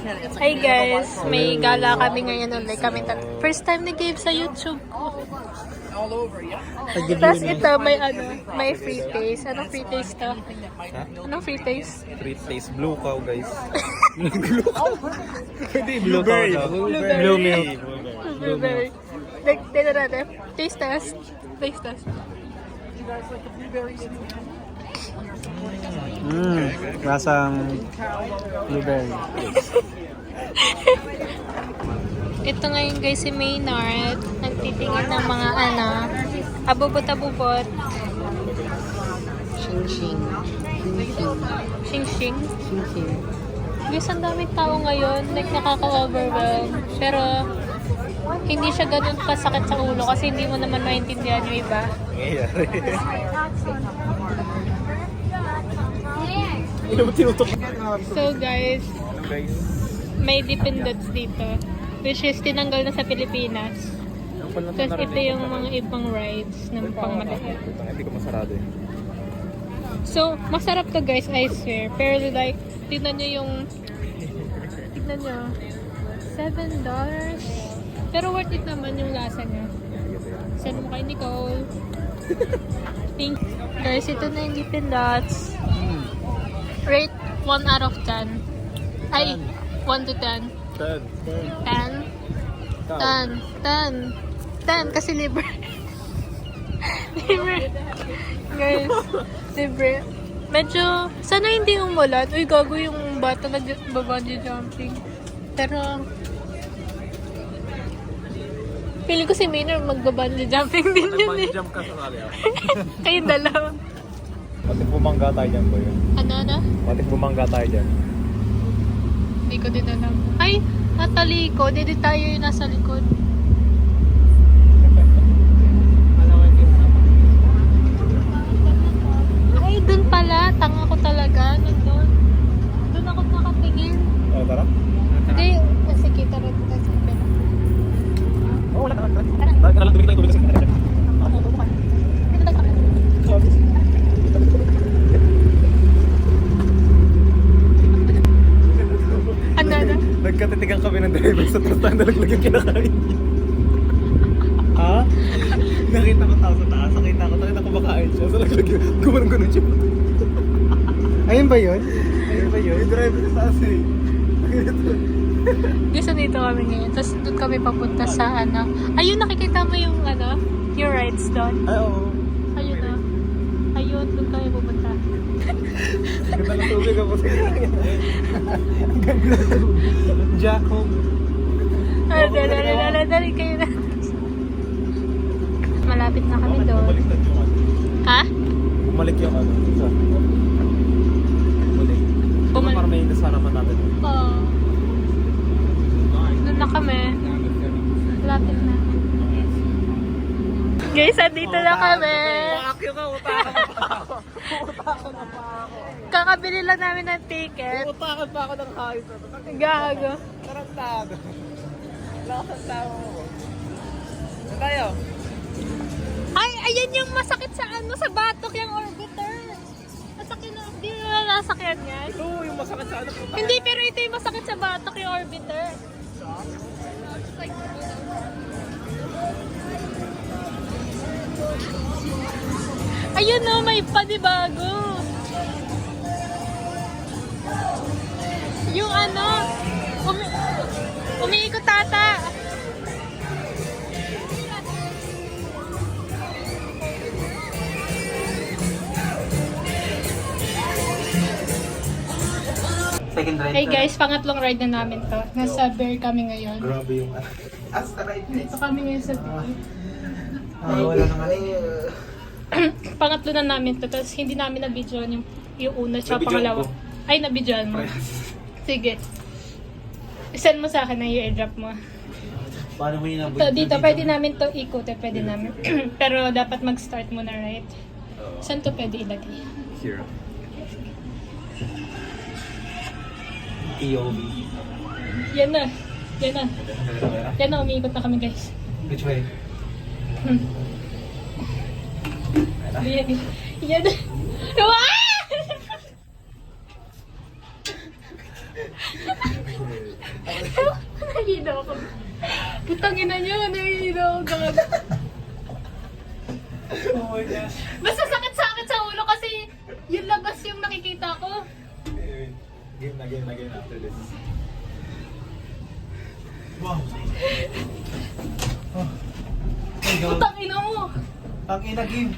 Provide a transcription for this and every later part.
Hi guys, may gala kami ngayon ulit. First time ni Gabe sa YouTube ko. Tapos ito, may free taste. Anong free taste to? Anong free taste? Free taste blue cow, guys. Blue cow? Hindi, blue cow daw. Blue milk. Blueberry. Dito natin. Taste test. Taste test. Lasang blueberry. Ito ngayon guys si Maynard. Nagtitingin ng mga abubot-abubot. Shing-shing. Shing-shing. Shing-shing. Guys, ang daming tao ngayon. Like, nakaka-overwhelm. Pero, hindi siya ganun kasakit sa ulo kasi hindi mo naman maintindihan yung iba. So guys, may Dippin' Dots dito. Which is tinanggal na sa Pilipinas. Tapos ito yung mga ibang rides ng pangmaliit. Hindi ko masarado eh. So, masarap to guys, I swear. Pero like, tignan nyo yung... Tignan nyo. $7. Pero worth it naman yung lasa niya. Send mo kay Nicole. Thank you. Guys, ito na yung Dippin' Dots. Rate 1 out of 10. Ay, 1 to 10. 10. 10 kasi libre. Libre. Guys, libre. Medyo, sana hindi umulan. Uy, gago yung bata nag-bungee jumping. Pero, feeling ko si Maynard magba-bungee jumping din yun eh. Jump ka sa kali. Kayong dalawa. Pati bumangga tayo dyan po yun. Ano? Pati bumangga tayo dyan. Hindi ko din alam. Ay, natalikod. Hindi tayo yung nasa likod. Ay, dun pala. Tanga ko talaga. Nandun. Dun ako nakatingin. Oh, tara. Hindi. Kasi kita rin tayo sa pera. Oh, wala. Tara lang, tumigil tayo sa kanya. Ano? Nagkatitigan kami ng driver sa trustahan na naglagyan kinakain. Ha? Nakita ko tao sa taas, nakita ko kumakain siya. So naglagyan, gumanong-ganon siya. Ayun ba yun? Yung driver sa taas eh. Guys, dito kami ngayon. Tapos doon kami papunta sa Ayun, nakikita mo yung yung rides doon. Ay, oo. Ayun na. Ayun, doon kami pupunta. Ganda ng tubig ako sa inyo. Ang ganda ng tubig. Jacob. Dali kayo na. Malapit na kami doon. Bumaliktad yung Ha? Bumalik yung isa. Bumalik. Para may kasalaman natin. Oo. Doon na kami. Malapit na. Guys, andito na kami. Pakakyo ka, utakan pa ako. Kakabili lang namin ng ticket. Utakan pa ako ng hayos. Gago. Tarantado. Lakas ang tao mo. Saan tayo? Ay, ayan yung masakit sa sa batok yung orbiter. Masakit na, hindi na nasakyan yan. Ito, yung masakit sa ano. Hindi, pero ito yung masakit sa batok yung orbiter. Ayun no, may panibago. Yung umiikot tata. Second ride. Hey guys, pangatlong ride na namin to. Nasa Bear kami ngayon. Grabe yung As the right Dito kami ngayon sa Bear. wala nang Pangatlo na namin to. Tapos hindi namin na-videoan yung una tsaka pangalawa. Ay, na-videoan mo. Sige. Send mo sa akin na yung airdrop mo. Paano mo yun So, dito, pwede namin to ikutin. Pwede namin. Pero dapat mag-start muna, right? Saan to pwede ilagay? Zero. POV. Yan na. Yan na. Yan na, umiikot na kami guys. Which way? Yan. Yan. Wow! Nahihilo ako. Putang ina nyo, nahihilo ako. Gag. Oh my gosh. Basta sakit-sakit sa ulo kasi yung labas yung nakikita ko. Game na after this. Wow. Oh. My God. Putang ina mo. Ang ina game.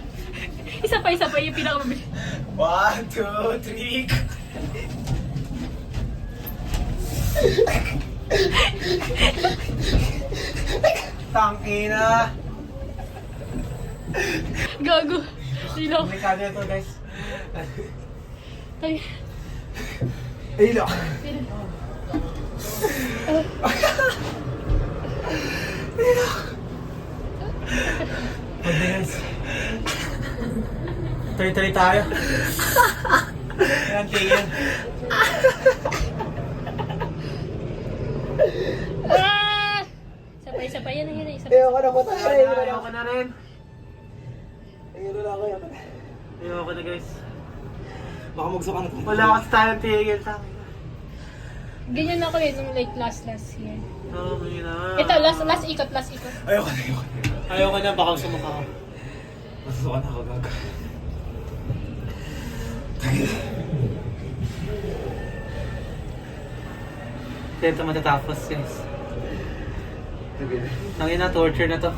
Isa pa yung pinakamabilis. 1, 2, 3. Tangina. Gago. Hilo. May kanya to guys. Ay. Hilo. Okay guys. Tuloy-tuloy tayo. Yan, tingin. Ah! Sabay-sabay yan. Ayoko na matay. Ayoko na rin. Ayoko na guys. Baka magsuka na tayo. Wala kasi tayong tigil sa akin. Ganyan ako eh, nung like last year. Oo, na. Ito, last ikot. Ayoko na. Ayoko na, baka sumaka ako. Masusuka na ako, gaga. Kaya ito matatapos, guys. Tangin na, torture na to.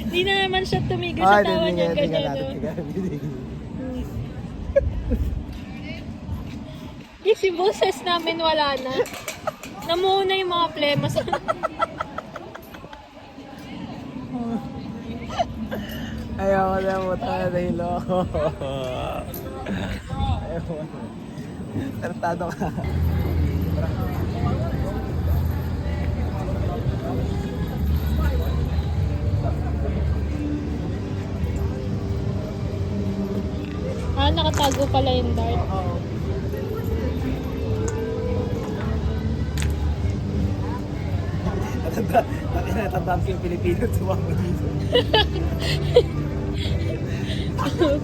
Di na naman siya tumigil sa tawa niya. Ganyan, no? Yung si boses namin wala na. Namuuna yung mga plema sa... Ayoko na mo tayo na hilo ako. Ayoko na. Tartado ka. Ah, nakatago pala yung dart. Natandaan ko yung Pilipino tumama dito.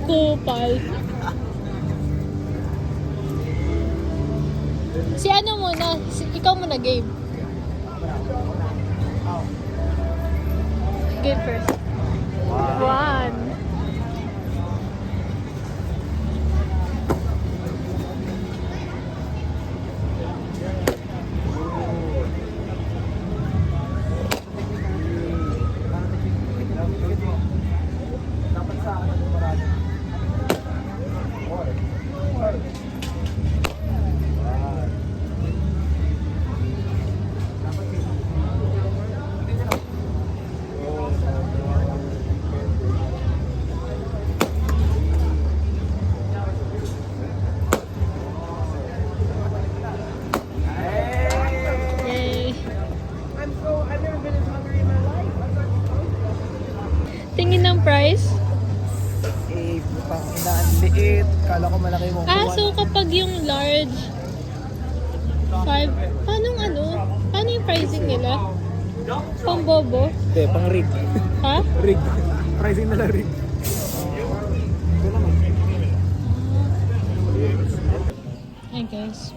Kupal. Si ano muna? Ikaw muna game. Game first. One. Dapat sa akin marami. Yay. Tingin ng price? Eh, putang ina, ang liit. Kala ko malaki mo. Ah, so kapag yung large 5, paano yung pricing nila? Pang bobo? Hindi, pang rig. Ha? Rig. Pricing nila rig. Hey guys,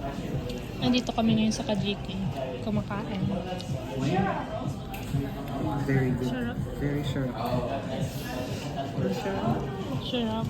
andito kami ngayon sa Kajiki. Kumakain. Very good. Sarap. Very sure. Sarap.